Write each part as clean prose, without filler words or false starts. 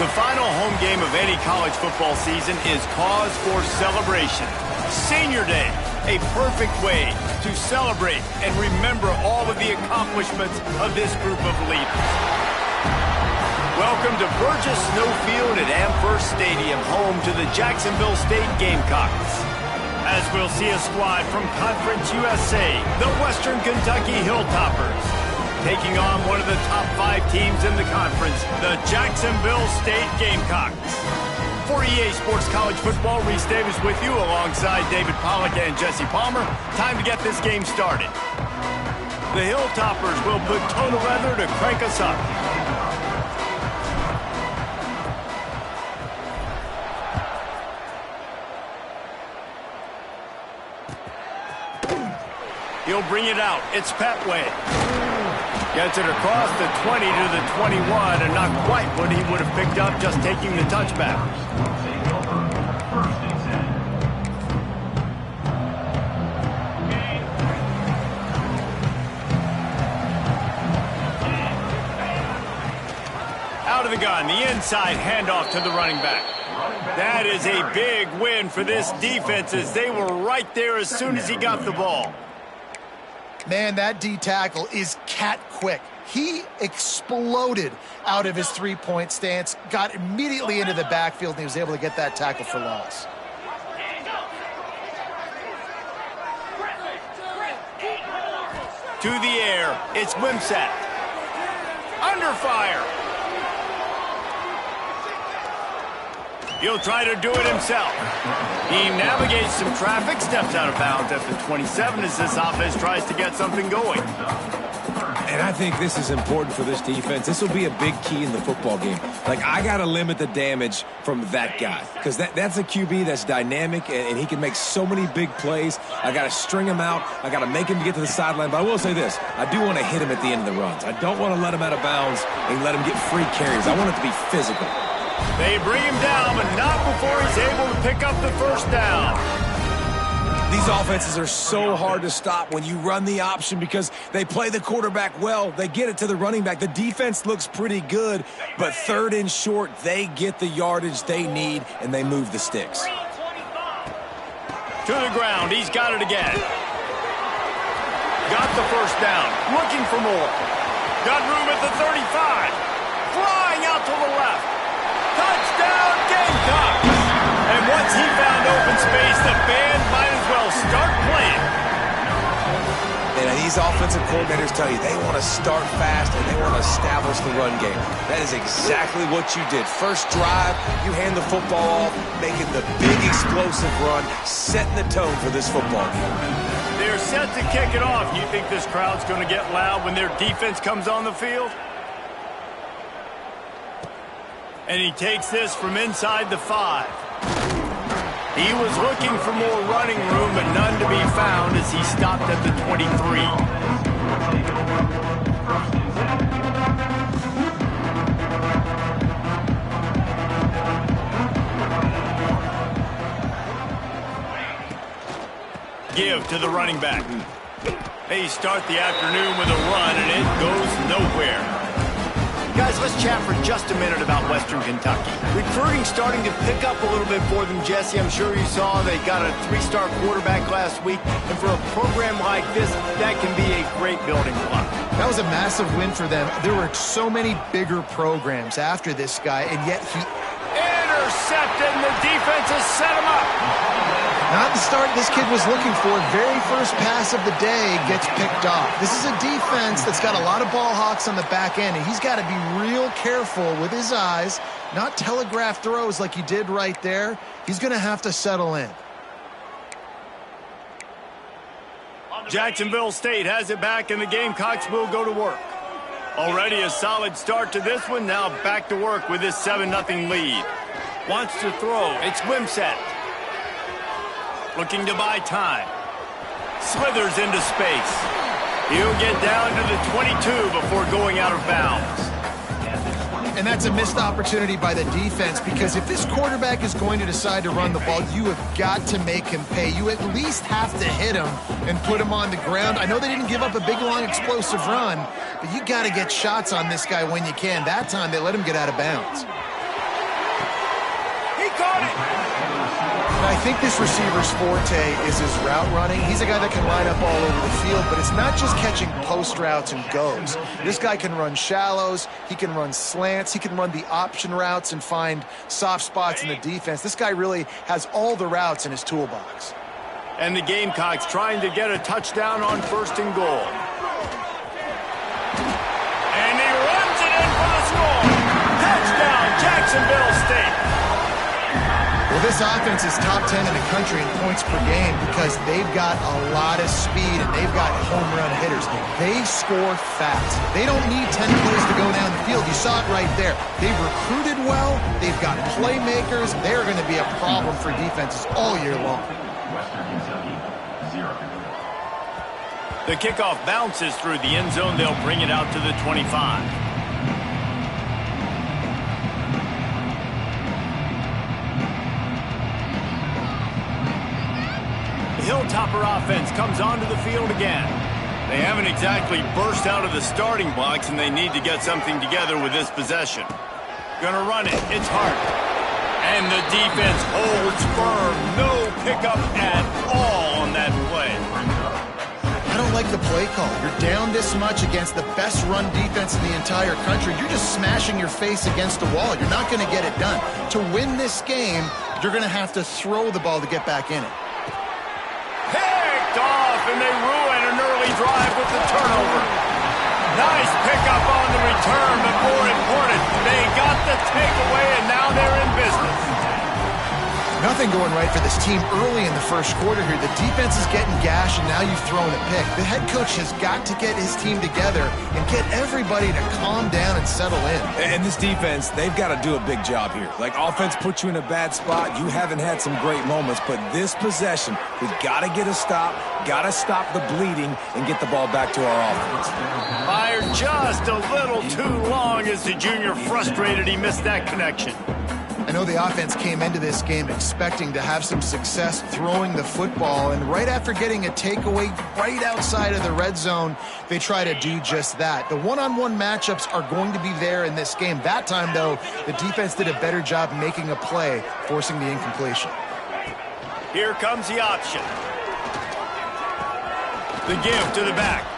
The final home game of any college football season is cause for celebration. Senior Day, a perfect way to celebrate and remember all of the accomplishments of this group of leaders. Welcome to Burgess Snowfield at Amherst Stadium, home to the Jacksonville State Gamecocks. As we'll see a squad from Conference USA, the Western Kentucky Hilltoppers, taking on one of the top 5 teams in the conference, the Jacksonville State Gamecocks. For EA Sports College Football, Reese Davis with you alongside David Pollack and Jesse Palmer. Time to get this game started. The Hilltoppers will put toe to leather to crank us up. He'll bring it out. It's Petway. Gets it across the 20 to the 21, and not quite what he would have picked up just taking the touchback. Out of the gun, the inside handoff to the running back. That is a big win for this defense as they were right there as soon as he got the ball. Man, that D tackle is cat quick. He exploded out of his three-point stance, got immediately into the backfield, and he was able to get that tackle for loss. To the air, it's Wimsatt. Under fire. He'll try to do it himself. He navigates some traffic, steps out of bounds at the 27 as this offense tries to get something going. And I think this is important for this defense. This will be a big key in the football game. Like, I got to limit the damage from that guy because that's a QB that's dynamic, and he can make so many big plays. I got to string him out. I got to make him get to the sideline. But I will say this. I do want to hit him at the end of the runs. I don't want to let him out of bounds and let him get free carries. I want it to be physical. They bring him down, but not before he's able to pick up the first down. These offenses are so hard to stop when you run the option because they play the quarterback well. They get it to the running back. The defense looks pretty good, but third and short, they get the yardage they need, and they move the sticks. To the ground. He's got it again. Got the first down. Looking for more. Got room at the 35. Flying out to the left. Touchdown, Gamecocks! And once he found open space, the band might as well start playing. And these offensive coordinators tell you they want to start fast and they want to establish the run game. That is exactly what you did. First drive, you hand the football off, making the big explosive run, setting the tone for this football game. They're set to kick it off. You think this crowd's going to get loud when their defense comes on the field? And he takes this from inside the 5. He was looking for more running room, but none to be found as he stopped at the 23. Give to the running back. They start the afternoon with a run, and it goes nowhere. Guys, let's chat for just a minute about Western Kentucky. Recruiting starting to pick up a little bit for them, Jesse. I'm sure you saw they got a 3-star quarterback last week. And for a program like this, that can be a great building block. That was a massive win for them. There were so many bigger programs after this guy, and yet he... Intercepted, and the defense has set him up. Not the start this kid was looking for. Very first pass of the day gets picked off. This is a defense that's got a lot of ball hawks on the back end, and he's got to be real careful with his eyes, not telegraph throws like he did right there. He's going to have to settle in. Jacksonville State has it back, and the Gamecocks will go to work. Already a solid start to this one. Now back to work with this 7-0 lead. Wants to throw. It's Wimsatt. Looking to buy time. Slithers into space. He'll get down to the 22 before going out of bounds. And that's a missed opportunity by the defense, because if this quarterback is going to decide to run the ball, you have got to make him pay. You at least have to hit him and put him on the ground. I know they didn't give up a big, long, explosive run, but you got to get shots on this guy when you can. That time, they let him get out of bounds. caught it! I think this receiver's forte is his route running. He's a guy that can line up all over the field, but it's not just catching post routes and goes. This guy can run shallows, he can run slants, he can run the option routes and find soft spots in the defense. This guy really has all the routes in his toolbox. And the Gamecocks trying to get a touchdown on 1st and goal. And he runs it in for the score. Touchdown, Jacksonville State. Well, this offense is top 10 in the country in points per game because they've got a lot of speed and they've got home run hitters. They score fast. They don't need 10 plays to go down the field. You saw it right there. They've recruited well. They've got playmakers. They're going to be a problem for defenses all year long. The kickoff bounces through the end zone. They'll bring it out to the 25. The Hilltopper offense comes onto the field again. They haven't exactly burst out of the starting blocks, and they need to get something together with this possession. Gonna run it. It's Hart. And the defense holds firm. No pickup at all on that play. I don't like the play call. You're down this much against the best run defense in the entire country. You're just smashing your face against the wall. You're not going to get it done. To win this game, you're going to have to throw the ball to get back in it. Picked off, and they ruin an early drive with the turnover. Nice pickup on the return, but more important, they got the takeaway, and now they're in business. Nothing going right for this team early in the first quarter here. The defense is getting gashed, and now you've thrown a pick. The head coach has got to get his team together and get everybody to calm down and settle in. And this defense, they've got to do a big job here. Like, offense put you in a bad spot. You haven't had some great moments, but this possession, we've got to get a stop, got to stop the bleeding, and get the ball back to our offense. Fired just a little too long as the junior frustrated he missed that connection. I know the offense came into this game expecting to have some success throwing the football, and right after getting a takeaway right outside of the red zone, they try to do just that. The one-on-one matchups are going to be there in this game. That time, though, the defense did a better job making a play, forcing the incompletion. Here comes the option. The give to the back.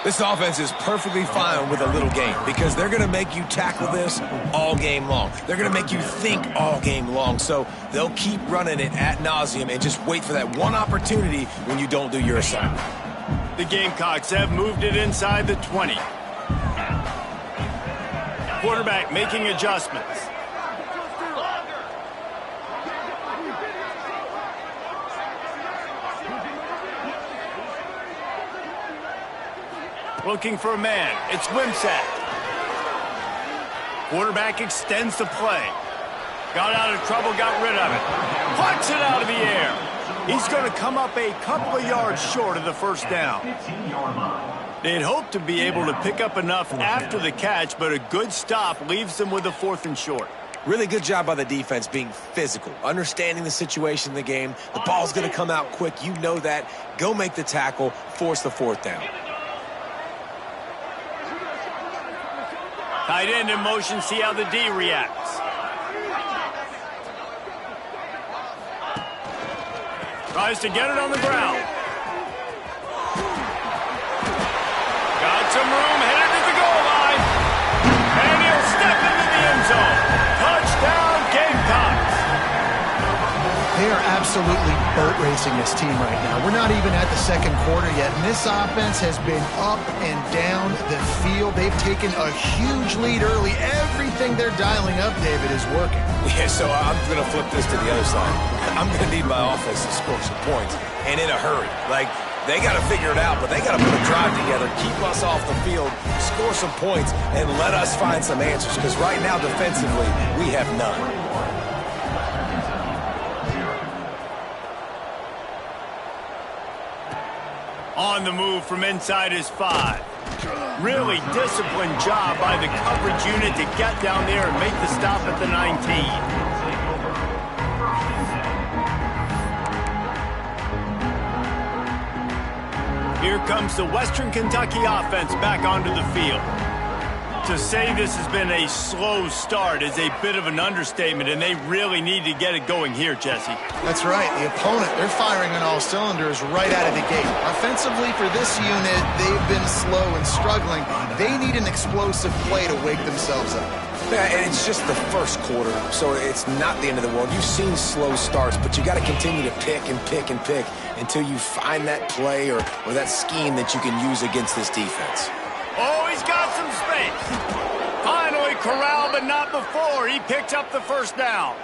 This offense is perfectly fine with a little game because they're going to make you tackle this all game long. They're going to make you think all game long. So they'll keep running it ad nauseum and just wait for that one opportunity when you don't do your assignment. The Gamecocks have moved it inside the 20. Quarterback making adjustments. Looking for a man. It's Wimsatt. Quarterback extends the play. Got out of trouble, got rid of it. Puts it out of the air. He's going to come up a couple of yards short of the first down. They'd hoped to be able to pick up enough after the catch, but a good stop leaves them with a 4th and short. Really good job by the defense being physical, understanding the situation in the game. The ball's going to come out quick. You know that. Go make the tackle, force the 4th down. Tight end in motion, see how the D reacts. Tries to get it on the ground. Got some room, headed to the goal line. And he'll step into the end zone. Touchdown, Gamecocks. They are absolutely boat racing this team right now. We're not even at the second quarter yet, and this offense has been up and down the field. They've taken a huge lead early. Everything they're dialing up, David, is working. Yeah, so I'm going to flip this to the other side. I'm going to need my offense to score some points, and in a hurry. Like, they got to figure it out, but they got to put a drive together, keep us off the field, score some points, and let us find some answers, because right now, defensively, we have none. On the move from inside his 5. Really disciplined job by the coverage unit to get down there and make the stop at the 19. Here comes the Western Kentucky offense back onto the field. To say this has been a slow start is a bit of an understatement, and they really need to get it going here, Jesse. That's right. The opponent, they're firing on all cylinders right out of the gate. Offensively, for this unit, they've been slow and struggling. They need an explosive play to wake themselves up. Yeah, and it's just the first quarter, so it's not the end of the world. You've seen slow starts, but you got to continue to pick and pick and pick until you find that play or that scheme that you can use against this defense. Oh, he's got some space. Finally corralled, but not before. He picked up the first down.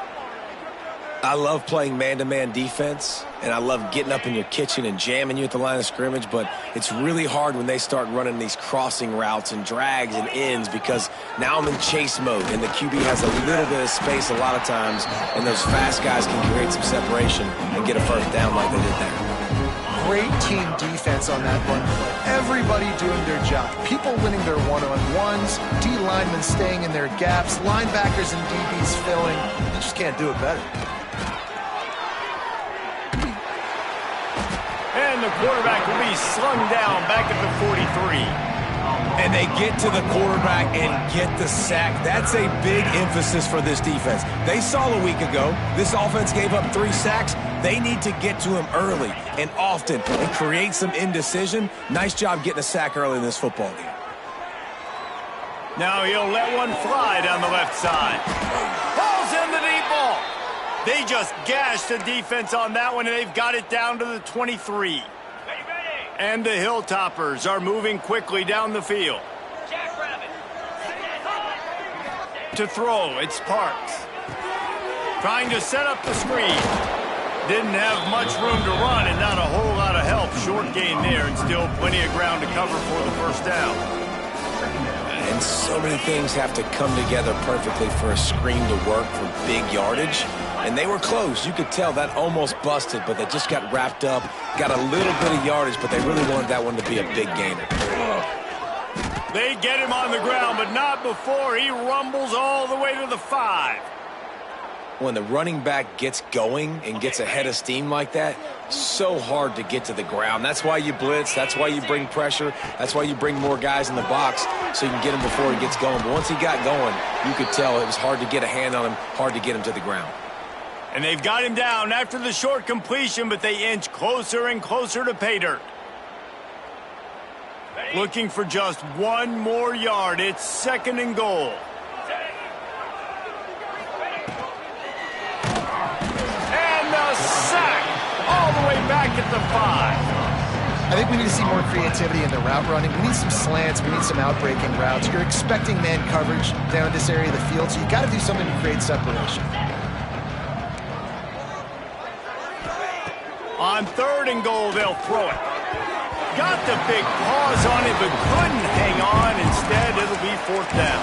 I love playing man-to-man defense, and I love getting up in your kitchen and jamming you at the line of scrimmage, but it's really hard when they start running these crossing routes and drags and ends because now I'm in chase mode, and the QB has a little bit of space a lot of times, and those fast guys can create some separation and get a first down like they did there. Great team defense on that run play. Everybody doing their job. People winning their one-on-ones, D linemen staying in their gaps, linebackers and DBs filling. You just can't do it better. And the quarterback will be slung down back at the 43. And they get to the quarterback and get the sack. That's a big emphasis for this defense. They saw a week ago, this offense gave up 3 sacks. They need to get to him early and often and create some indecision. Nice job getting a sack early in this football game. Now he'll let one fly down the left side. Falls in the deep ball. They just gashed the defense on that one, and they've got it down to the 23. And the Hilltoppers are moving quickly down the field. To throw, it's Parks. Trying to set up the screen. Didn't have much room to run and not a whole lot of help. Short gain there and still plenty of ground to cover for the first down. And so many things have to come together perfectly for a screen to work for big yardage. And they were close. You could tell that almost busted, but they just got wrapped up, got a little bit of yardage, but they really wanted that one to be a big gainer. They get him on the ground, but not before he rumbles all the way to the 5. When the running back gets going and gets ahead of steam like that, so hard to get to the ground. That's why you blitz. That's why you bring pressure. That's why you bring more guys in the box so you can get him before he gets going. But once he got going, you could tell it was hard to get a hand on him, hard to get him to the ground. And they've got him down after the short completion, but they inch closer and closer to pay dirt. Looking for just one more yard. It's 2nd and goal. And the sack all the way back at the 5. I think we need to see more creativity in the route running. We need some slants. We need some out-breaking routes. You're expecting man coverage down this area of the field, so you got to do something to create separation. On 3rd and goal, they'll throw it. Got the big paws on it, but couldn't hang on. Instead, it'll be 4th down.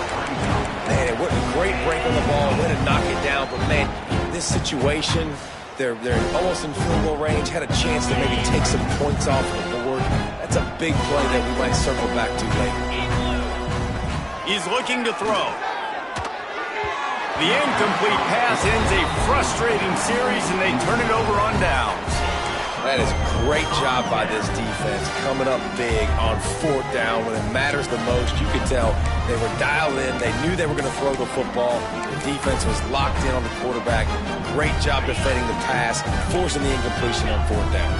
Man, it wasn't a great break on the ball. Way to knock it down. But, man, this situation, they're almost in field goal range, had a chance to maybe take some points off the board. That's a big play that we might circle back to later. He's looking to throw. The incomplete pass ends a frustrating series, and they turn it over on downs. That is a great job by this defense, coming up big on 4th down when it matters the most. You could tell they were dialed in. They knew they were going to throw the football. The defense was locked in on the quarterback. Great job defending the pass, forcing the incompletion on 4th down.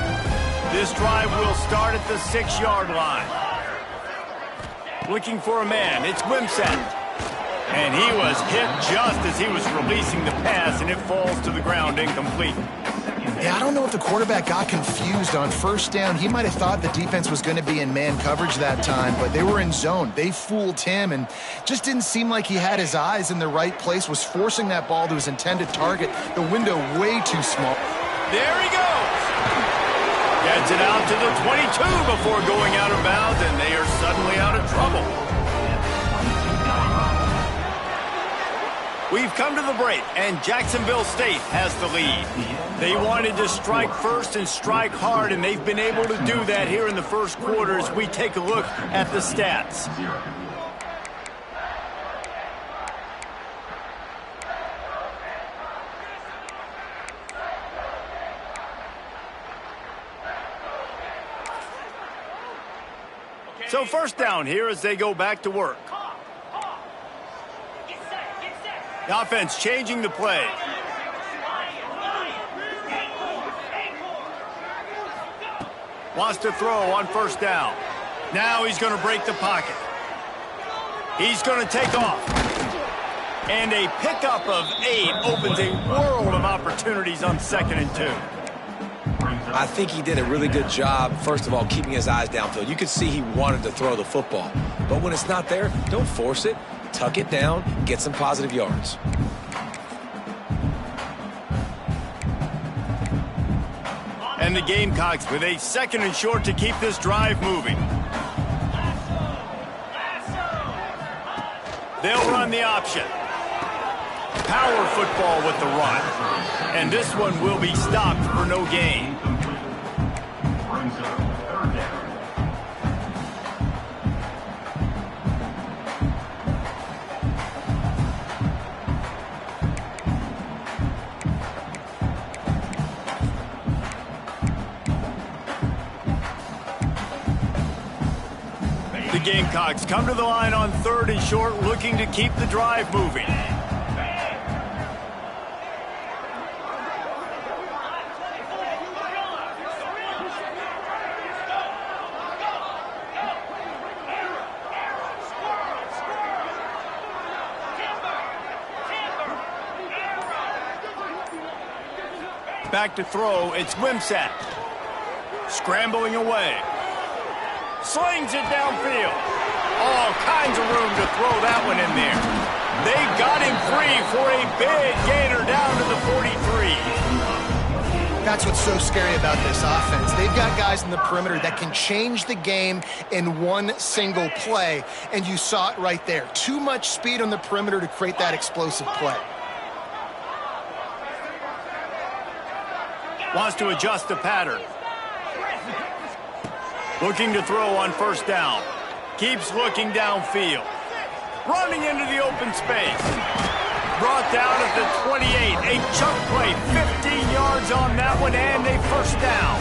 This drive will start at the 6-yard line. Looking for a man. It's Wimsatt. And he was hit just as he was releasing the pass, and it falls to the ground incomplete. Yeah, I don't know if the quarterback got confused on 1st down. He might have thought the defense was going to be in man coverage that time, but they were in zone. They fooled him and just didn't seem like he had his eyes in the right place, was forcing that ball to his intended target. The window way too small. There he goes. Gets it out to the 22 before going out of bounds, and they are suddenly out of trouble. We've come to the break, and Jacksonville State has the lead. They wanted to strike first and strike hard, and they've been able to do that here in the first quarter as we take a look at the stats. So 1st down here as they go back to work. The offense changing the play. Wants to throw on first down. Now he's going to break the pocket. He's going to take off. And a pickup of 8 opens a world of opportunities on 2nd and 2. I think he did a really good job, first of all, keeping his eyes downfield. You could see he wanted to throw the football. But when it's not there, don't force it. Tuck it down, get some positive yards. And the Gamecocks with a 2nd and short to keep this drive moving. They'll run the option. Power football with the run. And this one will be stopped for no gain. The Gamecocks come to the line on 3rd and short, looking to keep the drive moving. Back to throw, it's Wimsatt. Scrambling away. Slings it downfield. All kinds of room to throw that one in there. They got him free for a big gainer down to the 43. That's what's so scary about this offense. They've got guys in the perimeter that can change the game in one single play, and you saw it right there. Too much speed on the perimeter to create that explosive play. Wants to adjust the pattern. Looking to throw on first down. Keeps looking downfield. Running into the open space. Brought down at the 28. A chunk play. 15 yards on that one and a first down.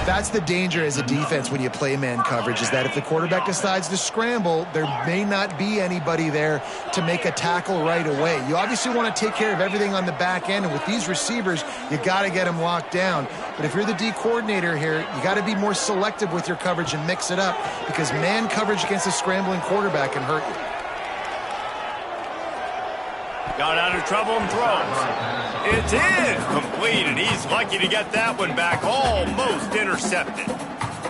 That's the danger as a defense when you play man coverage, is that if the quarterback decides to scramble, there may not be anybody there to make a tackle right away. You obviously want to take care of everything on the back end, and with these receivers, you got to get them locked down. But if you're the D coordinator here, you got to be more selective with your coverage and mix it up, because man coverage against a scrambling quarterback can hurt you. Got out of trouble and throws. It's incomplete, and he's lucky to get that one back, almost intercepted.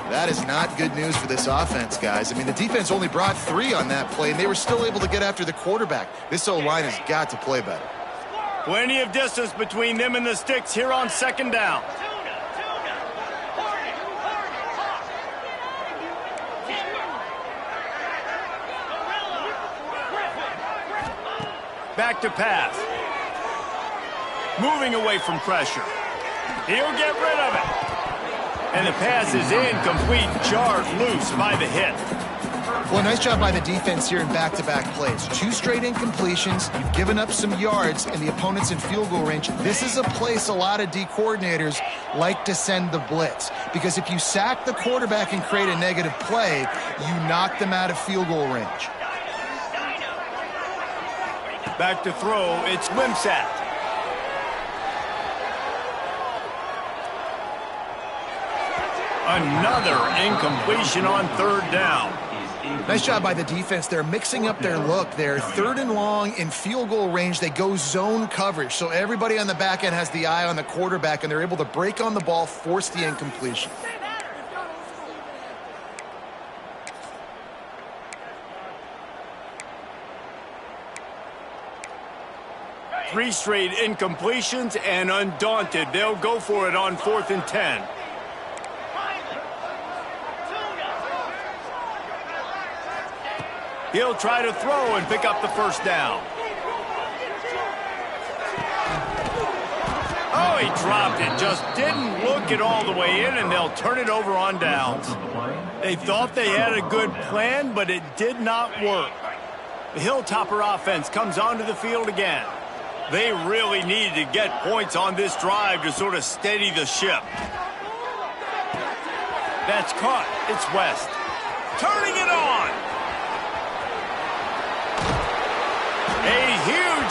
That is not good news for this offense, guys. I mean, the defense only brought 3 on that play, and they were still able to get after the quarterback. This O-line has got to play better. Plenty of distance between them and the sticks here on 2nd down. Back to pass. Moving away from pressure. He'll get rid of it. And the pass is incomplete, jarred loose by the hit. Well, nice job by the defense here in back-to-back plays. 2 straight incompletions. You've given up some yards, and the opponent's in field goal range. This is a place a lot of D coordinators like to send the blitz, because if you sack the quarterback and create a negative play, you knock them out of field goal range. Back to throw, it's Wimsatt. Another incompletion on 3rd down. Nice job by the defense. They're mixing up their look. They're 3rd and long in field goal range. They go zone coverage, so everybody on the back end has the eye on the quarterback, and they're able to break on the ball, force the incompletion. Three straight incompletions, and undaunted, they'll go for it on 4th and 10. He'll try to throw and pick up the first down. Oh, he dropped it. Just didn't look it all the way in, and they'll turn it over on downs. They thought they had a good plan, but it did not work. The Hilltopper offense comes onto the field again. They really needed to get points on this drive to sort of steady the ship. That's caught. It's West. Turning it on. A huge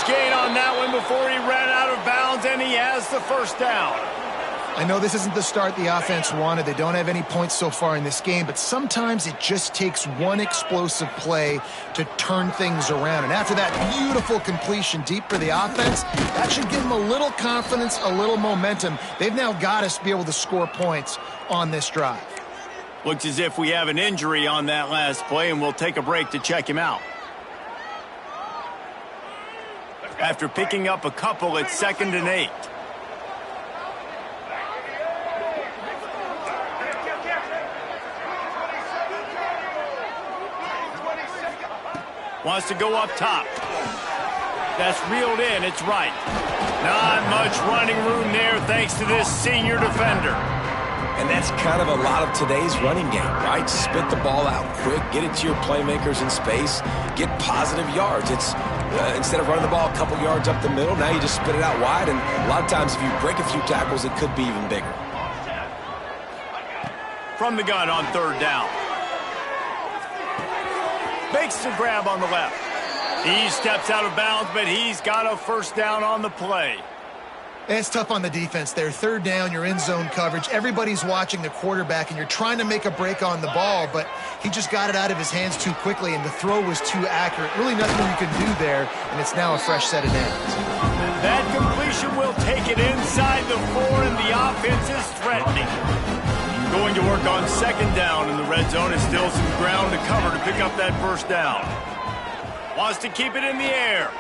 on that one before he ran out of bounds, and he has the first down. I know this isn't the start the offense wanted. They don't have any points so far in this game, but sometimes it just takes one explosive play to turn things around. And after that beautiful completion deep for the offense, that should give them a little confidence, a little momentum. They've now got us to be able to score points on this drive. Looks as if we have an injury on that last play, and we'll take a break to check him out. After picking up a couple, it's 2nd and 8. Wants to go up top. That's reeled in. It's right. Not much running room there thanks to this senior defender. And that's kind of a lot of today's running game, right? Spit the ball out quick, get it to your playmakers in space, get positive yards. It's instead of running the ball a couple yards up the middle, now you just spit it out wide. And a lot of times if you break a few tackles, it could be even bigger. From the gun on 3rd down. Makes the grab on the left. He steps out of bounds, but he's got a first down on the play. It's tough on the defense there. 3rd down, you're in zone coverage. Everybody's watching the quarterback, and you're trying to make a break on the ball, but he just got it out of his hands too quickly, and the throw was too accurate. Really nothing you can do there, and it's now a fresh set of downs. That completion will take it inside the 4, and the offense is threatening. Going to work on 2nd down in the red zone. Is still some ground to cover to pick up that first down. Wants to keep it in the air.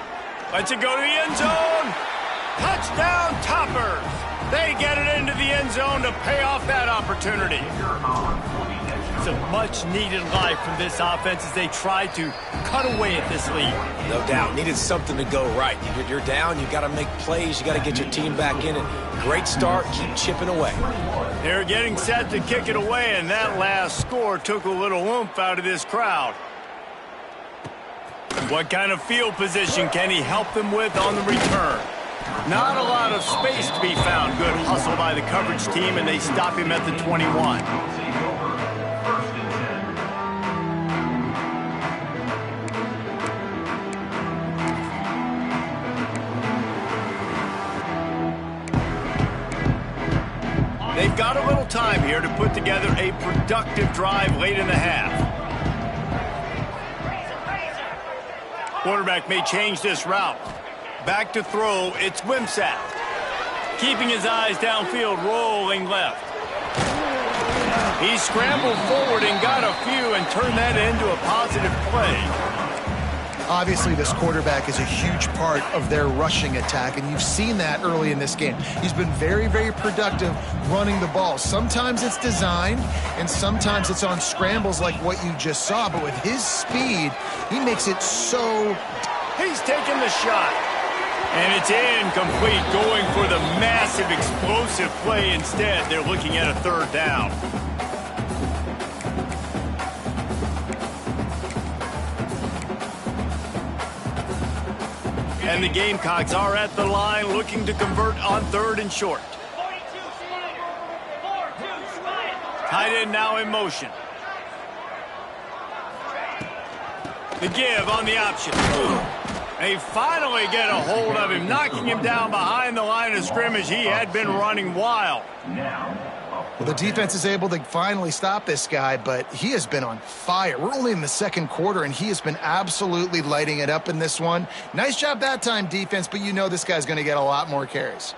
Lets it go to the end zone. Touchdown Toppers. They get it into the end zone to pay off that opportunity. It's a much-needed life from this offense as they try to cut away at this lead. No doubt. Needed something to go right. You're down. You got to make plays. You got to get your team back in it. Great start. Keep chipping away. They're getting set to kick it away, and that last score took a little oomph out of this crowd. What kind of field position can he help them with on the return? Not a lot of space to be found. Good hustle by the coverage team, and they stop him at the 21. They've got a little time here to put together a productive drive late in the half. Quarterback may change this route. Back to throw, it's Wimsatt. Keeping his eyes downfield, rolling left. He scrambled forward and got a few and turned that into a positive play. Obviously, this quarterback is a huge part of their rushing attack, and you've seen that early in this game. He's been very, very productive running the ball. Sometimes it's designed, and sometimes it's on scrambles like what you just saw. But with his speed, he makes it so... He's taking the shot. And it's incomplete, going for the massive explosive play instead. They're looking at a 3rd down. And the Gamecocks are at the line looking to convert on 3rd and short. Tight end now in motion. The give on the option. They finally get a hold of him, knocking him down behind the line of scrimmage. He had been running wild. Well, the defense is able to finally stop this guy, but he has been on fire. We're only in the 2nd quarter, and he has been absolutely lighting it up in this one. Nice job that time, defense, but you know this guy's going to get a lot more carries.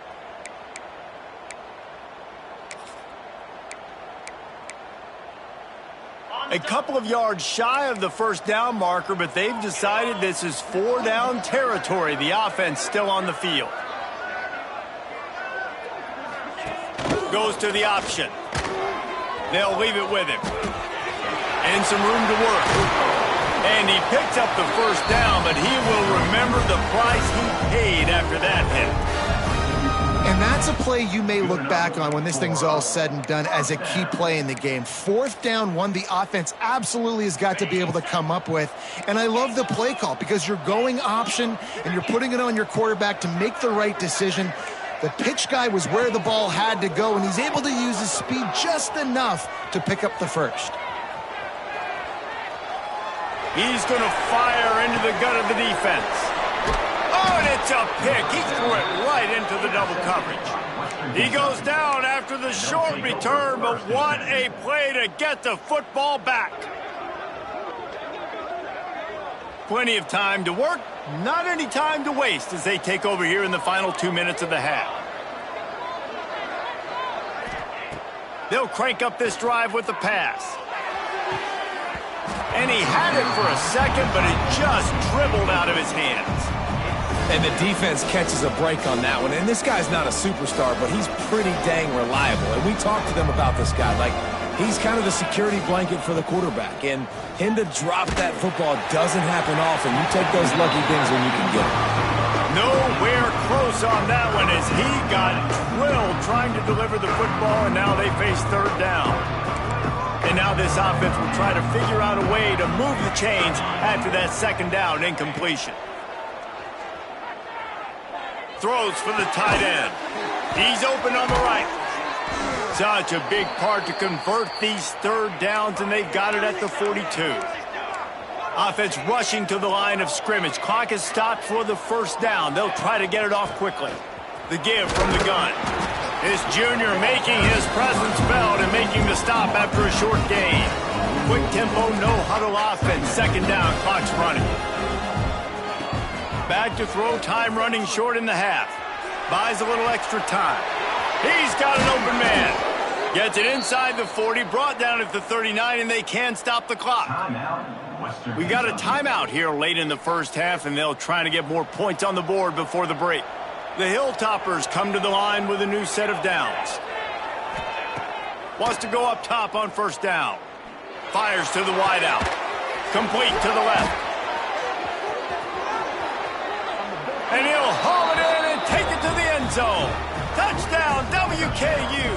A couple of yards shy of the first down marker, but they've decided this is 4 down territory. The offense still on the field. Goes to the option. They'll leave it with him. And some room to work. And he picks up the first down, but he will remember the price he paid after that hit. And that's a play you may look back on when this thing's all said and done as a key play in the game. 4th down, one the offense absolutely has got to be able to come up with. And I love the play call because you're going option and you're putting it on your quarterback to make the right decision. The pitch guy was where the ball had to go, and he's able to use his speed just enough to pick up the first. He's going to fire into the gut of the defense. Oh, and it's a pick. He threw it right into the double coverage. He goes down after the short return, but what a play to get the football back. Plenty of time to work, not any time to waste as they take over here in the final 2 minutes of the half. They'll crank up this drive with the pass. And he had it for a second, but it just dribbled out of his hands. And the defense catches a break on that one. And this guy's not a superstar, but he's pretty dang reliable. And we talked to them about this guy. Like, he's kind of the security blanket for the quarterback. And him to drop that football doesn't happen often. You take those lucky things when you can get it. Nowhere close on that one as he got drilled trying to deliver the football, and now they face third down. And now this offense will try to figure out a way to move the chains after that second down incompletion. Throws for the tight end. He's open on the right. Such a big part to convert these third downs, and they've got it at the 42. Offense rushing to the line of scrimmage. Clock is stopped for the first down. They'll try to get it off quickly. The give from the gun. This junior making his presence felt and making the stop after a short gain. Quick tempo, no huddle offense. Second down, clock's running. Back to throw, time running short in the half. Buys a little extra time. He's got an open man. Gets it inside the 40, brought down at the 39, and they can stop the clock. We got a timeout here late in the first half, and they'll try to get more points on the board before the break. The Hilltoppers come to the line with a new set of downs. Wants to go up top on first down. Fires to the wideout. Complete to the left. And he'll haul it in and take it to the end zone. Touchdown, WKU.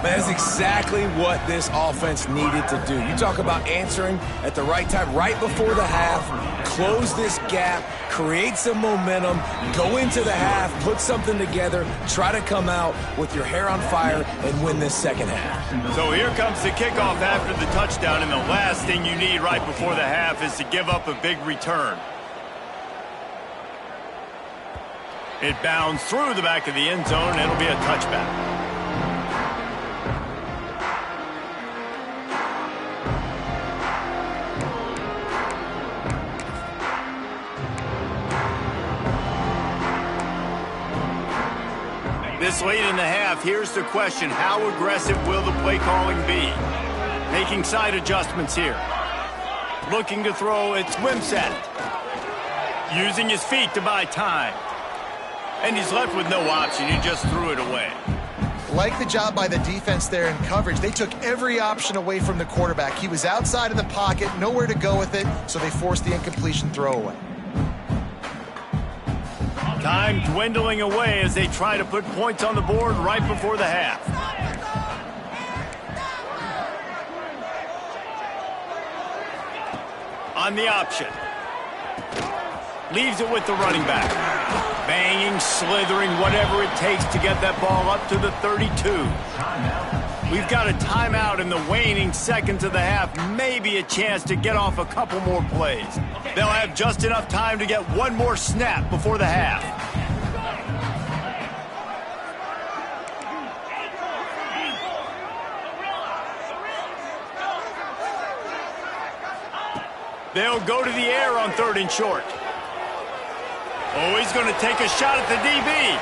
That's exactly what this offense needed to do. You talk about answering at the right time, right before the half, close this gap, create some momentum, go into the half, put something together, try to come out with your hair on fire and win this second half. So here comes the kickoff after the touchdown, and the last thing you need right before the half is to give up a big return. It bounds through the back of the end zone, and it'll be a touchback. This late in the half, here's the question. How aggressive will the play calling be? Making side adjustments here. Looking to throw, it's Wimsatt. Using his feet to buy time. And he's left with no option. He just threw it away. Like the job by the defense there in coverage. They took every option away from the quarterback. He was outside of the pocket, nowhere to go with it, so they forced the incompletion throwaway. Time dwindling away as they try to put points on the board right before the half. On the option. Leaves it with the running back. Banging, slithering, whatever it takes to get that ball up to the 32. We've got a timeout in the waning seconds of the half. Maybe a chance to get off a couple more plays. They'll have just enough time to get one more snap before the half. They'll go to the air on third and short. Oh, he's going to take a shot at the DB.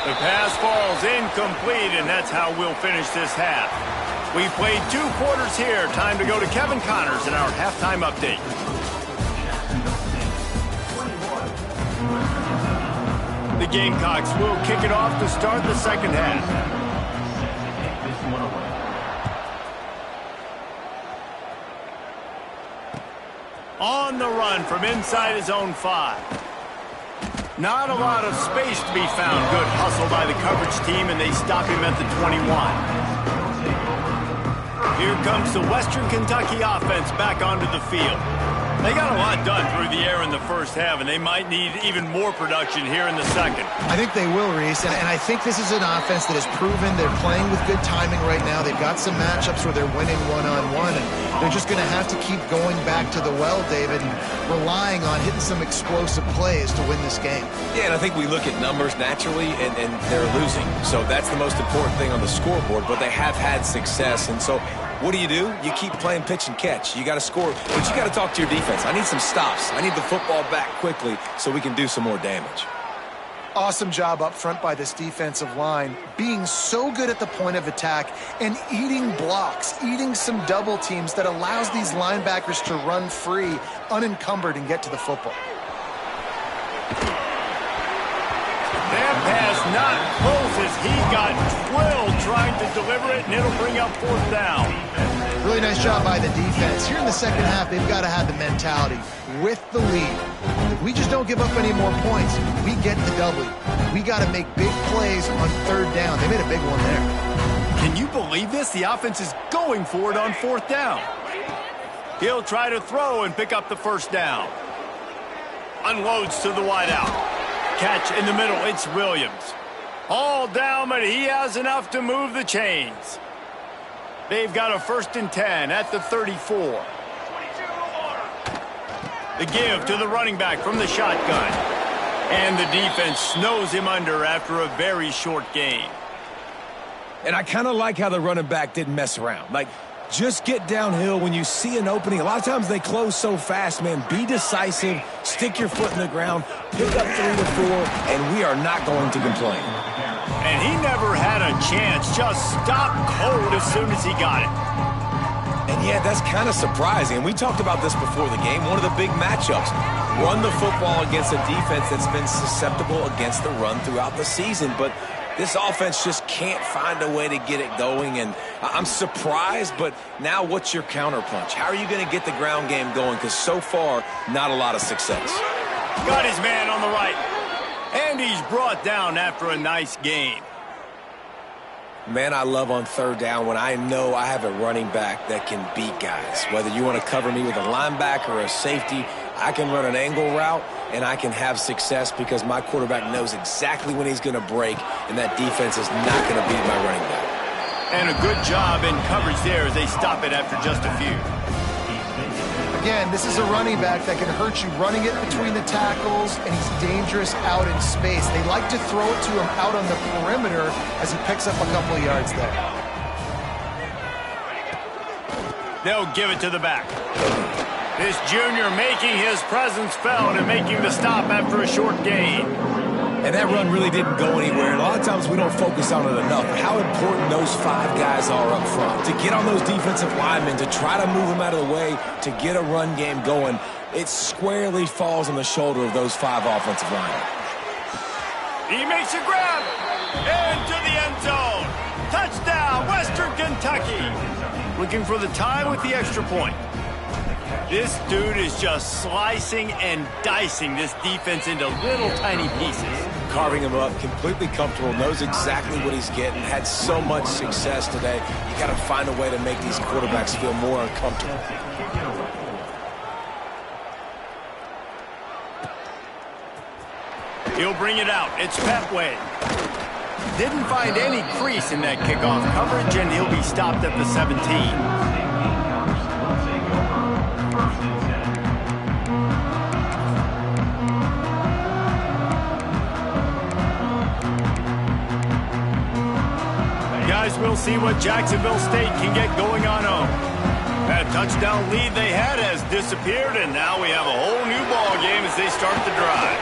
The pass falls incomplete, and that's how we'll finish this half. We played 2 quarters here. Time to go to Kevin Connors in our halftime update. The Gamecocks will kick it off to start the second half. On the run from inside his own 5. Not a lot of space to be found. Good hustle by the coverage team, and they stop him at the 21. Here comes the Western Kentucky offense back onto the field. They got a lot done through the air in the first half, and they might need even more production here in the second. I think they will, Reese, and I think this is an offense that has proven they're playing with good timing right now. They've got some matchups where they're winning one-on-one, and they're just going to have to keep going back to the well, David, and relying on hitting some explosive plays to win this game. Yeah, and I think we look at numbers naturally, and they're losing. So that's the most important thing on the scoreboard, but they have had success, and so what do? You keep playing pitch and catch. You got to score, but you got to talk to your defense. I need some stops. I need the football back quickly so we can do some more damage. Awesome job up front by this defensive line, being so good at the point of attack and eating blocks, eating some double teams that allows these linebackers to run free, unencumbered, and get to the football. That pass not close as he got drilled trying to deliver it, and it'll bring up fourth down. Really nice job by the defense. Here in the second half, they've got to have the mentality with the lead. If we just don't give up any more points, we get the W. We got to make big plays on third down. They made a big one there. Can you believe this? The offense is going for it on fourth down. He'll try to throw and pick up the first down. Unloads to the wideout. Catch in the middle, it's Williams. All down, but he has enough to move the chains. They've got a 1st and 10 at the 34. The give to the running back from the shotgun. And the defense snows him under after a very short gain. And I kind of like how the running back didn't mess around. Like, just get downhill when you see an opening. A lot of times they close so fast, man. Be decisive, stick your foot in the ground, pick up 3 to 4, and we are not going to complain. And he never had a chance, just stopped cold as soon as he got it. And yeah, that's kind of surprising. We talked about this before the game. One of the big matchups. Run the football against a defense that's been susceptible against the run throughout the season. But this offense just can't find a way to get it going. And I'm surprised, but now what's your counterpunch? How are you going to get the ground game going? Because so far, not a lot of success. Got his man on the right. And he's brought down after a nice game. Man, I love on third down when I know I have a running back that can beat guys. Whether you want to cover me with a linebacker or a safety, I can run an angle route, and I can have success because my quarterback knows exactly when he's going to break, and that defense is not going to beat my running back. And a good job in coverage there as they stop it after just a few. Again, this is a running back that can hurt you running it between the tackles, and he's dangerous out in space. They like to throw it to him out on the perimeter as he picks up a couple of yards there. They'll give it to the back. This junior making his presence felt and making the stop after a short gain. And that run really didn't go anywhere. And a lot of times we don't focus on it enough. How important those 5 guys are up front. To get on those defensive linemen, to try to move them out of the way, to get a run game going, it squarely falls on the shoulder of those 5 offensive linemen. He makes a grab. Into the end zone. Touchdown, Western Kentucky. Looking for the tie with the extra point. This dude is just slicing and dicing this defense into little tiny pieces. Carving him up, completely comfortable, knows exactly what he's getting, had so much success today. You got to find a way to make these quarterbacks feel more uncomfortable. He'll bring it out. It's Petway. Didn't find any crease in that kickoff coverage, and he'll be stopped at the 17. Guys, we'll see what Jacksonville State can get going on home. That touchdown lead they had has disappeared, and now we have a whole new ball game as they start the drive.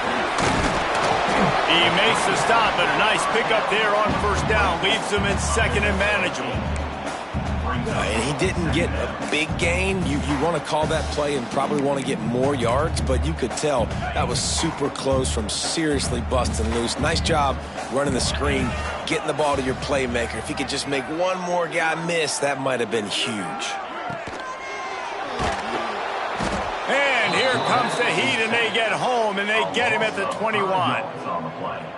He makes the stop, but a nice pickup there on first down leaves them in second and manageable. And he didn't get a big gain. You want to call that play and probably want to get more yards, but you could tell that was super close from seriously busting loose. Nice job running the screen, getting the ball to your playmaker. If he could just make one more guy miss, that might have been huge. And here comes the heat, and they get home, and they get him at the 21.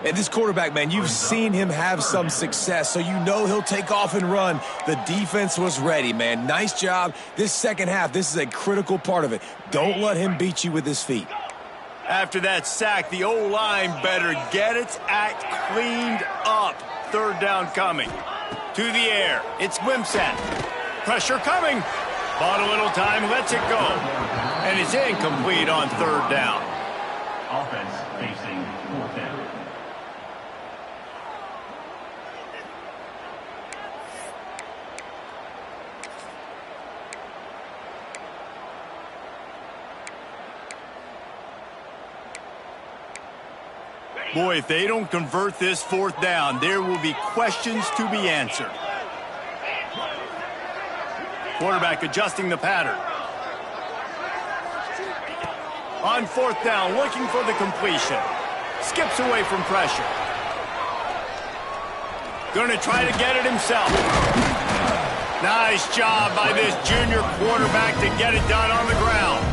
And this quarterback, man, you've seen him have some success, so you know he'll take off and run. The defense was ready, man. Nice job. This second half, this is a critical part of it. Don't let him beat you with his feet. After that sack, the O-line better get its act cleaned up. Third down coming. To the air. It's Wimsatt. Pressure coming. Bought a little time, lets it go. And it's incomplete on third down. Offense facing fourth down. Boy, if they don't convert this fourth down, there will be questions to be answered. Quarterback adjusting the pattern. On fourth down, looking for the completion. Skips away from pressure. Going to try to get it himself. Nice job by this junior quarterback to get it done on the ground.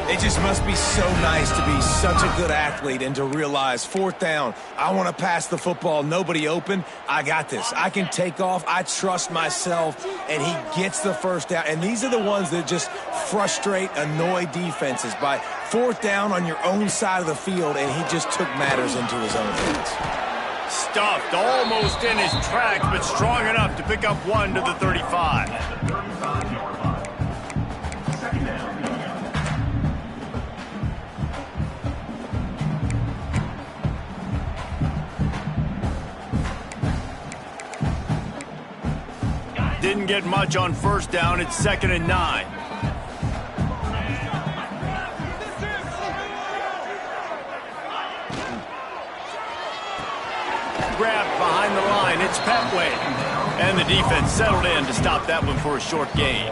It just must be so nice to be such a good athlete and to realize fourth down, I want to pass the football, nobody open, I got this. I can take off, I trust myself, and he gets the first down. And these are the ones that just frustrate, annoy defenses by fourth down on your own side of the field, and he just took matters into his own hands. Stuffed almost in his tracks, but strong enough to pick up one to the 35. Didn't get much on first down. It's 2nd and 9. Grabbed behind the line. It's Petway. And the defense settled in to stop that one for a short gain.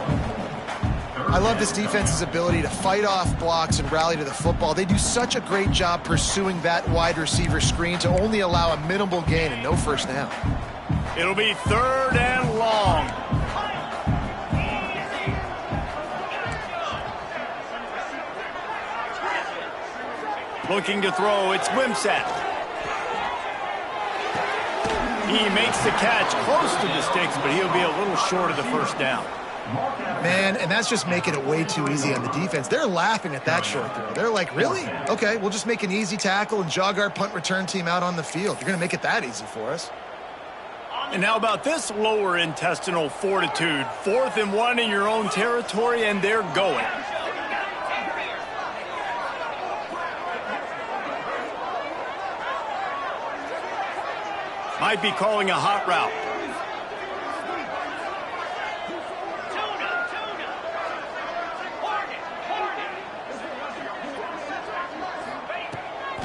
I love this defense's ability to fight off blocks and rally to the football. They do such a great job pursuing that wide receiver screen to only allow a minimal gain and no first down. It'll be 3rd and long. Looking to throw, it's Wimsatt. He makes the catch close to the sticks, but he'll be a little short of the first down. Man, and that's just making it way too easy on the defense. They're laughing at that short throw. They're like, really? Okay, we'll just make an easy tackle and jog our punt return team out on the field. You're going to make it that easy for us. And how about this lower intestinal fortitude? 4th and 1 in your own territory, and they're going. Might be calling a hot route.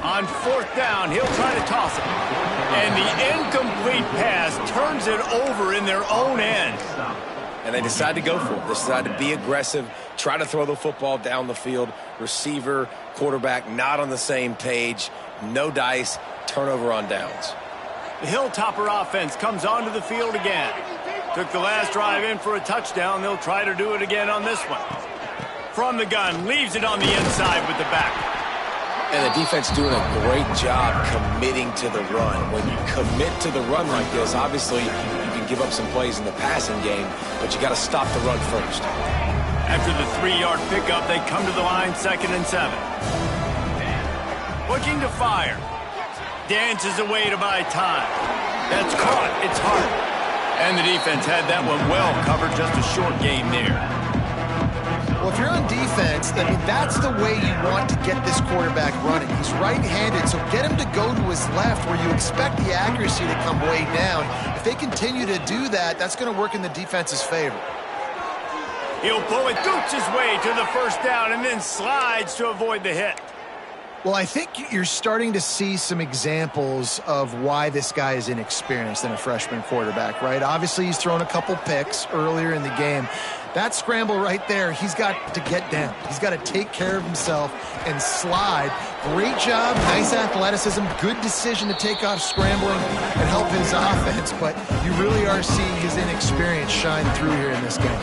On 4th down, he'll try to toss it. And the incomplete pass turns it over in their own end. And they decide to go for it. They decide to be aggressive, try to throw the football down the field. Receiver, quarterback, not on the same page. No dice, turnover on downs. The Hilltopper offense comes onto the field again. Took the last drive in for a touchdown. They'll try to do it again on this one. From the gun, leaves it on the inside with the back. And the defense doing a great job committing to the run. When you commit to the run like this, obviously you can give up some plays in the passing game, but you got to stop the run first. After the 3-yard pickup, they come to the line 2nd and 7. Looking to fire. Dances away to buy time. That's caught. It's Hart. And the defense had that one well covered. Just a short game there. Well, if you're on defense, I mean, that's the way you want to get this quarterback running. He's right-handed, so get him to go to his left where you expect the accuracy to come way down. If they continue to do that, that's going to work in the defense's favor. He'll pull it, goots his way to the first down, and then slides to avoid the hit. Well, I think you're starting to see some examples of why this guy is inexperienced in a freshman quarterback, right? Obviously, he's thrown a couple picks earlier in the game. That scramble right there, he's got to get down. He's got to take care of himself and slide. Great job, nice athleticism, good decision to take off scrambling and help his offense, but you really are seeing his inexperience shine through here in this game.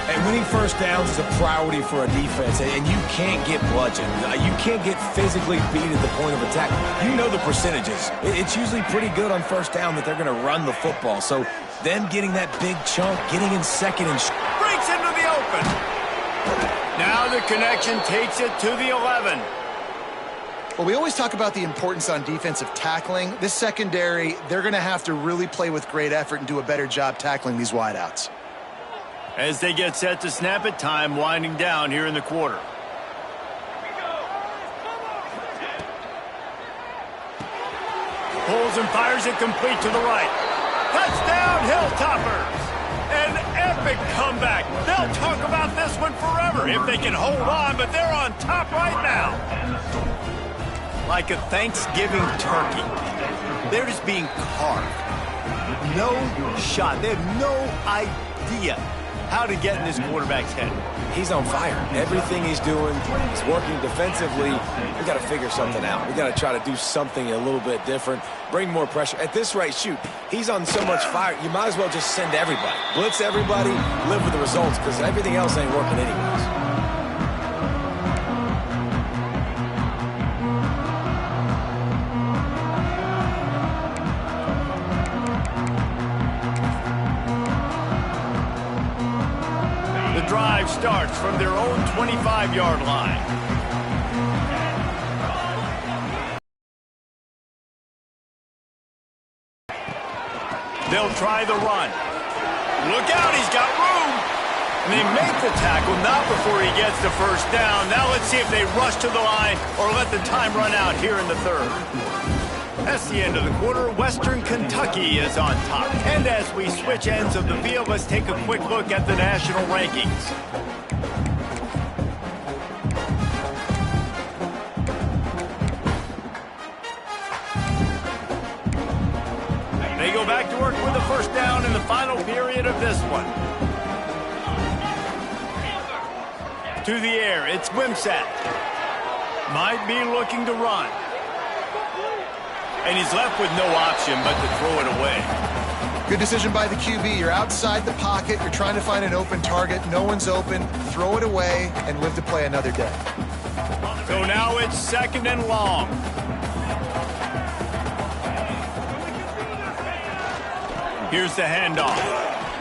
And winning first downs is a priority for a defense, and you can't get bludgeoned. You can't get physically beat at the point of attack. You know the percentages. It's usually pretty good on first down that they're going to run the football. So them getting that big chunk, getting in second and breaks into the open. Now the connection takes it to the 11. Well, we always talk about the importance on defensive tackling. This secondary, they're going to have to really play with great effort and do a better job tackling these wideouts. As they get set to snap it, time winding down here in the quarter. Pulls and fires it complete to the right. Touchdown, Hilltoppers! An epic comeback. They'll talk about this one forever if they can hold on, but they're on top right now. Like a Thanksgiving turkey. They're just being carved. No shot. They have no idea how to get in this quarterback's head. He's on fire. Everything he's doing is working defensively. We got to figure something out. We got to try to do something a little bit different, bring more pressure. At this rate, shoot, he's on so much fire, you might as well just send everybody. Blitz everybody, live with the results, because everything else ain't working anyways. Drive starts from their own 25-yard line. They'll try the run. Look out, he's got room. And they make the tackle, not before he gets the first down. Now let's see if they rush to the line or let the time run out here in the third. That's the end of the quarter. Western Kentucky is on top. And as we switch ends of the field, let's take a quick look at the national rankings. They go back to work with the first down in the final period of this one. To the air, it's Wimsatt. Might be looking to run. And he's left with no option but to throw it away. Good decision by the QB. You're outside the pocket. You're trying to find an open target. No one's open. Throw it away and live to play another day. So now it's second and long. Here's the handoff.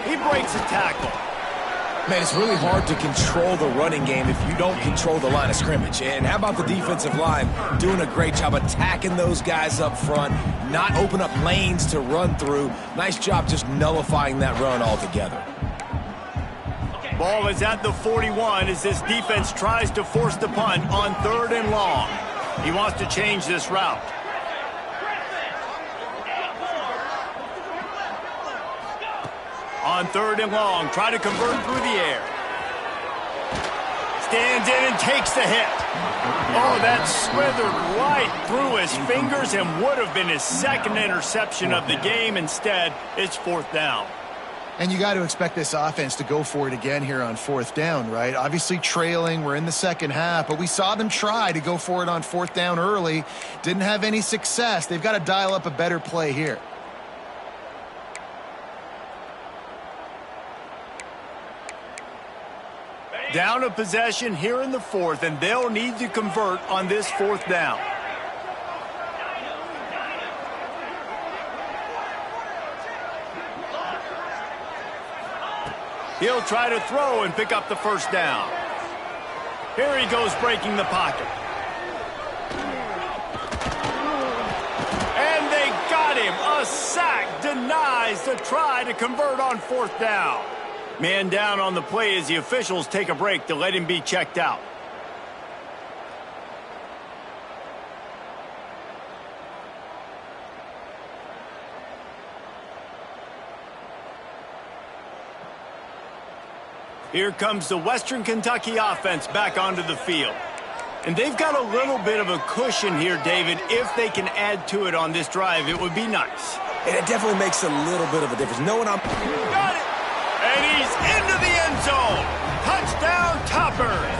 He breaks a tackle. Man, it's really hard to control the running game if you don't control the line of scrimmage. And how about the defensive line doing a great job attacking those guys up front, not open up lanes to run through. Nice job just nullifying that run altogether. Ball is at the 41 as this defense tries to force the punt on third and long. He wants to change this route. On third and long, try to convert through the air. Stands in and takes the hit. Oh, that slithered right through his fingers and would have been his second interception of the game. Instead, it's fourth down. And you got to expect this offense to go for it again here on fourth down, right? Obviously trailing, we're in the second half, but we saw them try to go for it on fourth down early. Didn't have any success. They've got to dial up a better play here. Down a possession here in the fourth, and they'll need to convert on this fourth down. He'll try to throw and pick up the first down. Here he goes breaking the pocket. And they got him. A sack denies the try to convert on fourth down. Man down on the play as the officials take a break to let him be checked out. Here comes the Western Kentucky offense back onto the field. And they've got a little bit of a cushion here, David. If they can add to it on this drive, it would be nice. And it definitely makes a little bit of a difference. Knowing I'm... Got it! And he's into the end zone. Touchdown, Toppers.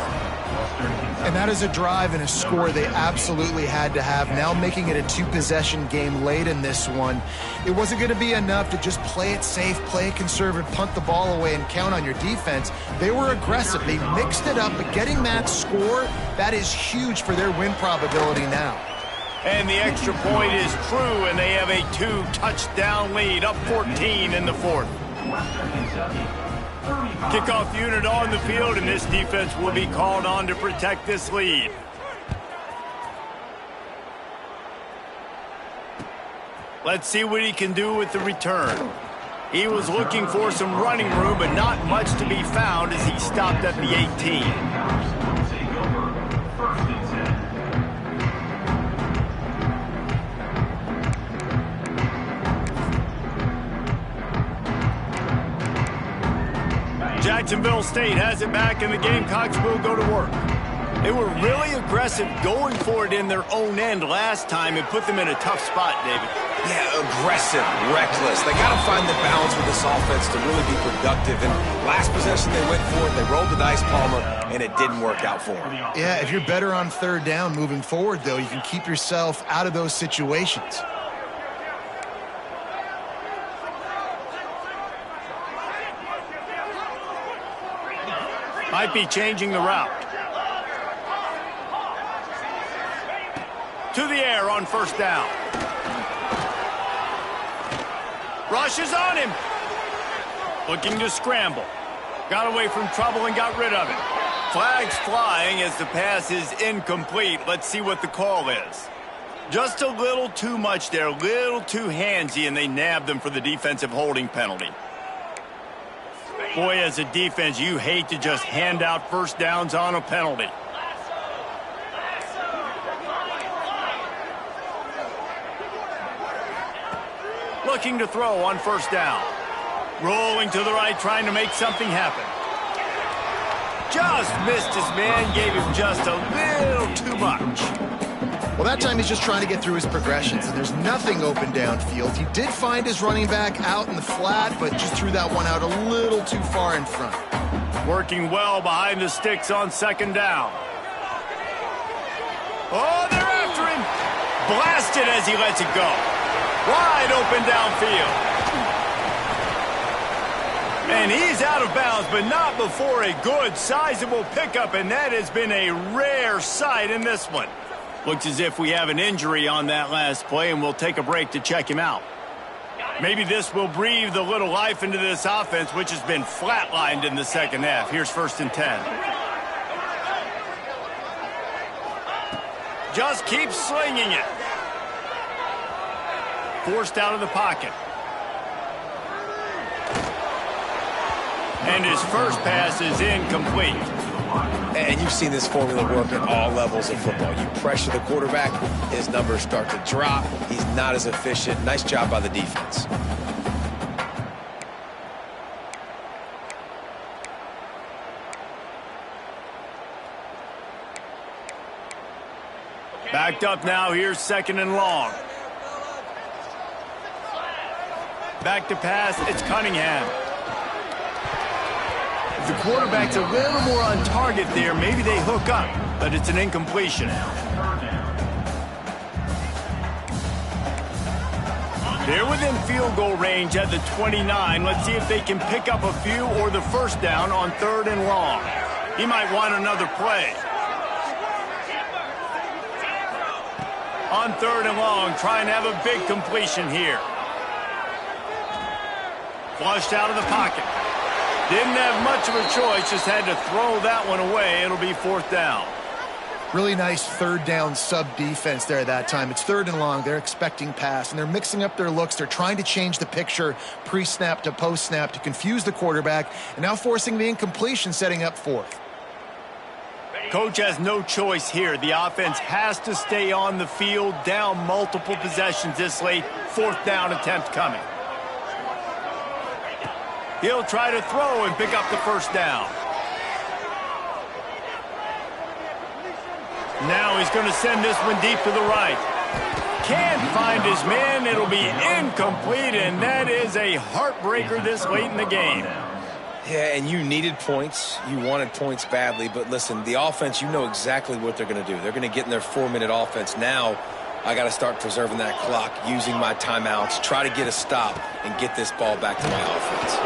And that is a drive and a score they absolutely had to have. Now making it a two-possession game late in this one. It wasn't going to be enough to just play it safe, play it conservative, punt the ball away, and count on your defense. They were aggressive. They mixed it up, but getting that score, that is huge for their win probability now. And the extra point is true, and they have a 2-touchdown lead, up 14 in the fourth. Kickoff unit on the field, and this defense will be called on to protect this lead. Let's see what he can do with the return. He was looking for some running room, but not much to be found as he stopped at the 18. Jacksonville State has it back, and the Gamecocks will go to work. They were really aggressive going for it in their own end last time and put them in a tough spot, David. Yeah, aggressive, reckless. They got to find the balance with this offense to really be productive. And last possession they went for it, they rolled the dice, Palmer, and it didn't work out for them. Yeah, if you're better on third down moving forward, though, you can keep yourself out of those situations. Might be changing the route. To the air on first down. Rushes on him. Looking to scramble. Got away from trouble and got rid of it. Flags flying as the pass is incomplete. Let's see what the call is. Just a little too much there, a little too handsy, and they nabbed them for the defensive holding penalty. Boy, as a defense, you hate to just hand out first downs on a penalty. Looking to throw on first down. Rolling to the right, trying to make something happen. Just missed his man, gave him just a little too much. Well, that time he's just trying to get through his progressions, and there's nothing open downfield. He did find his running back out in the flat, but just threw that one out a little too far in front. Working well behind the sticks on second down. Oh, they're after him. Blasted as he lets it go. Wide open downfield. And he's out of bounds, but not before a good, sizable pickup, and that has been a rare sight in this one. Looks as if we have an injury on that last play, and we'll take a break to check him out. Maybe this will breathe a little life into this offense, which has been flatlined in the second half. Here's 1st and 10. Just keep slinging it. Forced out of the pocket. And his first pass is incomplete. And you've seen this formula work at all levels of football. You pressure the quarterback, his numbers start to drop. He's not as efficient. Nice job by the defense. Backed up now. Here's 2nd and long. Back to pass. It's Cunningham. If the quarterback's a little more on target there, maybe they hook up, but it's an incompletion. They're within field goal range at the 29. Let's see if they can pick up a few or the first down on 3rd and long. He might want another play. On 3rd and long, trying to have a big completion here. Flushed out of the pocket. Didn't have much of a choice, just had to throw that one away. It'll be 4th down. Really nice 3rd down sub-defense there that time. It's 3rd and long. They're expecting pass, and they're mixing up their looks. They're trying to change the picture pre-snap to post-snap to confuse the quarterback, and now forcing the incompletion, setting up 4th. Coach has no choice here. The offense has to stay on the field, down multiple possessions this late. 4th down attempt coming. He'll try to throw and pick up the first down. Now he's going to send this one deep to the right. Can't find his man. It'll be incomplete, and that is a heartbreaker this late in the game. Yeah, and you needed points. You wanted points badly. But listen, the offense, you know exactly what they're going to do. They're going to get in their 4-minute offense. Now, I got to start preserving that clock, using my timeouts, try to get a stop, and get this ball back to my offense.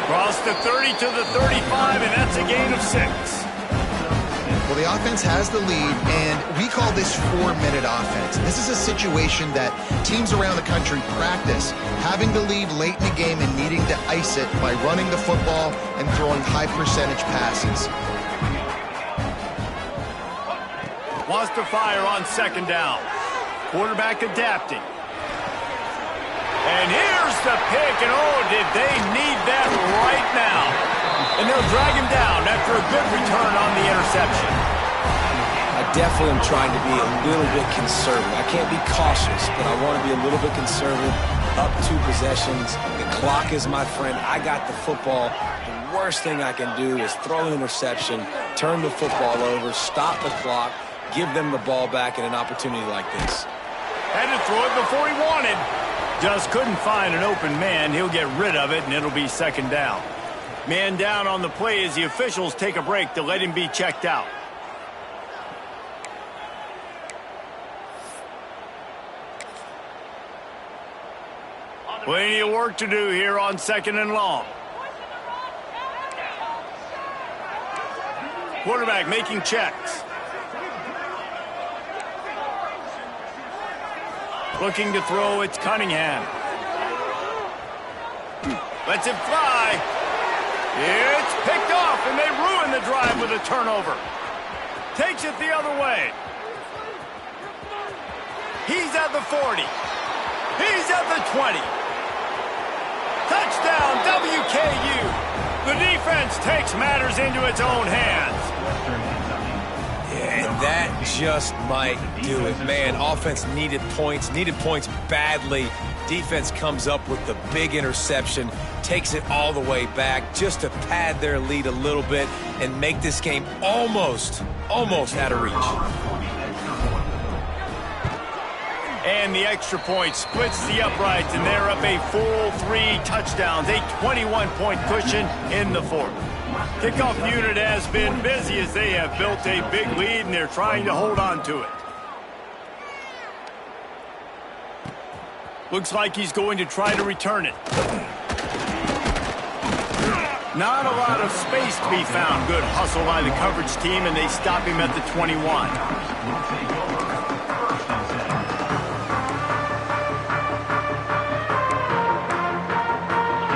Cross the 30 to the 35, and that's a gain of 6. Well, the offense has the lead, and we call this 4-minute offense. This is a situation that teams around the country practice, having the lead late in the game and needing to ice it by running the football and throwing high-percentage passes. Wants to fire on 2nd down. Quarterback adapting. And here's the pick, and oh, did they need that right now. And they'll drag him down after a good return on the interception. I definitely am trying to be a little bit conservative. I can't be cautious, but I want to be a little bit conservative. Up 2 possessions. The clock is my friend. I got the football. The worst thing I can do is throw an interception, turn the football over, stop the clock, give them the ball back in an opportunity like this. Had to throw it before he wanted. Just couldn't find an open man. He'll get rid of it, and it'll be 2nd down. Man down on the play as the officials take a break to let him be checked out. Plenty of work to do here on 2nd and long. Quarterback making checks. Looking to throw, it's Cunningham. Lets it fly. It's picked off, and they ruin the drive with a turnover. Takes it the other way. He's at the 40. He's at the 20. Touchdown, WKU. The defense takes matters into its own hands. Yeah, and that just might do it. Man, offense needed points badly. Defense comes up with the big interception, takes it all the way back just to pad their lead a little bit and make this game almost out of reach. And the extra point splits the uprights, and they're up a full 3 touchdowns, a 21-point cushion in the 4th. Kickoff unit has been busy as they have built a big lead, and they're trying to hold on to it. Looks like he's going to try to return it. Not a lot of space to be found. Good hustle by the coverage team, and they stop him at the 21.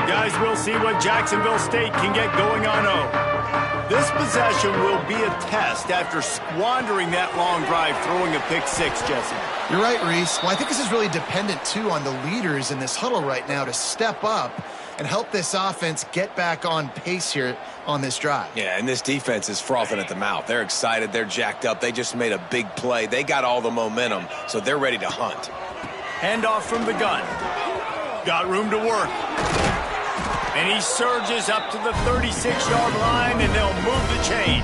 Guys, we'll see what Jacksonville State can get going on O. This possession will be a test after squandering that long drive, throwing a pick 6, Jesse. You're right, Reese. Well, I think this is really dependent, too, on the leaders in this huddle right now to step up and help this offense get back on pace here on this drive. Yeah, and this defense is frothing at the mouth. They're excited. They're jacked up. They just made a big play. They got all the momentum, so they're ready to hunt. Handoff from the gun. Got room to work. And he surges up to the 36-yard line, and they'll move the chain.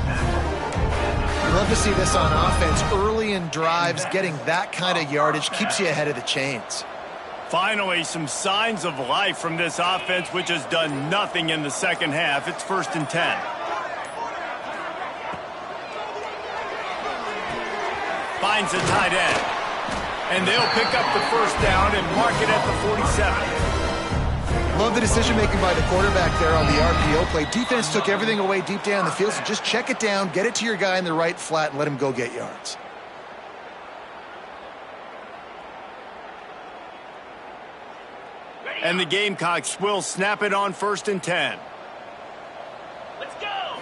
I love to see this on offense. Early in drives, getting that kind of yardage keeps you ahead of the chains. Finally, some signs of life from this offense, which has done nothing in the second half. It's 1st and 10. Finds a tight end. And they'll pick up the 1st down and mark it at the 47. Love the decision-making by the quarterback there on the RPO play. Defense took everything away deep down the field, so just check it down, get it to your guy in the right flat, and let him go get yards. And the Gamecocks will snap it on 1st and 10. Let's go!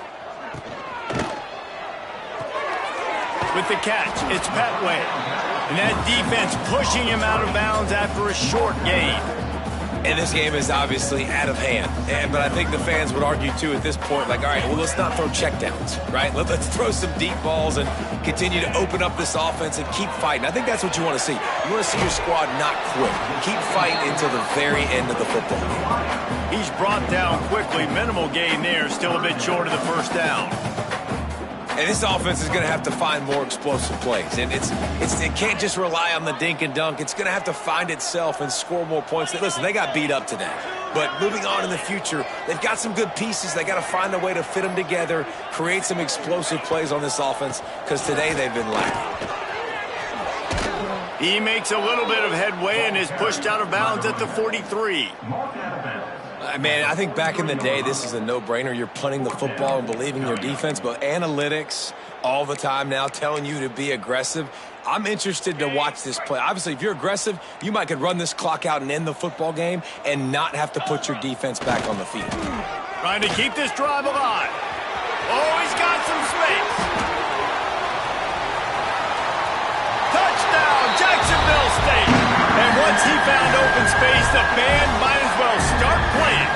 With the catch, it's Petway. And that defense pushing him out of bounds after a short gain. And this game is obviously out of hand. But I think the fans would argue, too, at this point, like, all right, well, let's not throw checkdowns, right? Let's throw some deep balls and continue to open up this offense and keep fighting. I think that's what you want to see. You want to see your squad not quit. Keep fighting until the very end of the football game. He's brought down quickly. Minimal gain there. Still a bit short of the 1st down. And this offense is going to have to find more explosive plays. And it can't just rely on the dink and dunk. It's going to have to find itself and score more points. Listen, they got beat up today. But moving on in the future, they've got some good pieces. They got to find a way to fit them together, create some explosive plays on this offense, because today they've been lacking. He makes a little bit of headway and is pushed out of bounds at the 43. Man, I think back in the day, this is a no-brainer. You're punting the football and believing your defense, but analytics all the time now telling you to be aggressive. I'm interested to watch this play. Obviously, if you're aggressive, you might could run this clock out and end the football game and not have to put your defense back on the field. Trying to keep this drive alive. Oh, he's got some space. Touchdown, Jacksonville State. And once he found open space, the band might as well start playing.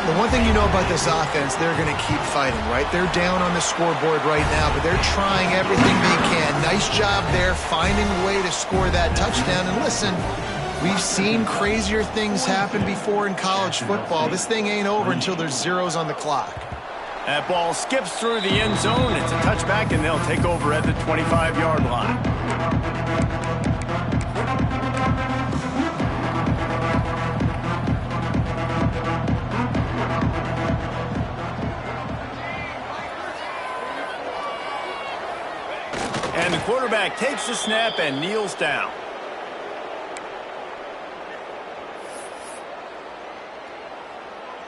The one thing you know about this offense, they're going to keep fighting, right? They're down on the scoreboard right now, but they're trying everything they can. Nice job there, finding a way to score that touchdown. And listen, we've seen crazier things happen before in college football. This thing ain't over until there's zeros on the clock. That ball skips through the end zone. It's a touchback, and they'll take over at the 25-yard line. And the quarterback takes the snap and kneels down.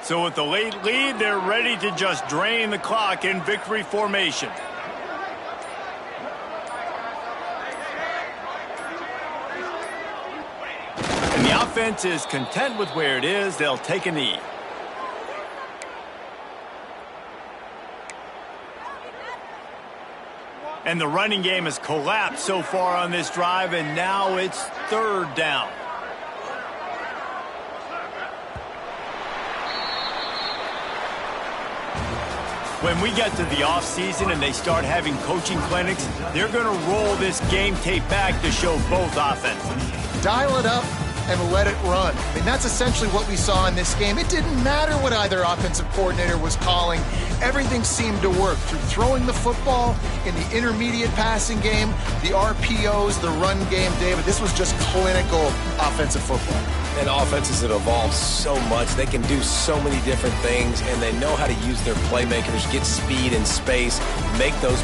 So with the late lead, they're ready to just drain the clock in victory formation. And the offense is content with where it is. They'll take a knee. And the running game has collapsed so far on this drive, and now it's third down. When we get to the offseason and they start having coaching clinics, they're going to roll this game tape back to show both offenses. Dial it up and let it run. I mean, that's essentially what we saw in this game. It didn't matter what either offensive coordinator was calling. Everything seemed to work through throwing the football in the intermediate passing game, the RPOs, the run game, David. This was just clinical offensive football. And offenses have evolved so much. They can do so many different things, and they know how to use their playmakers, get speed and space, make those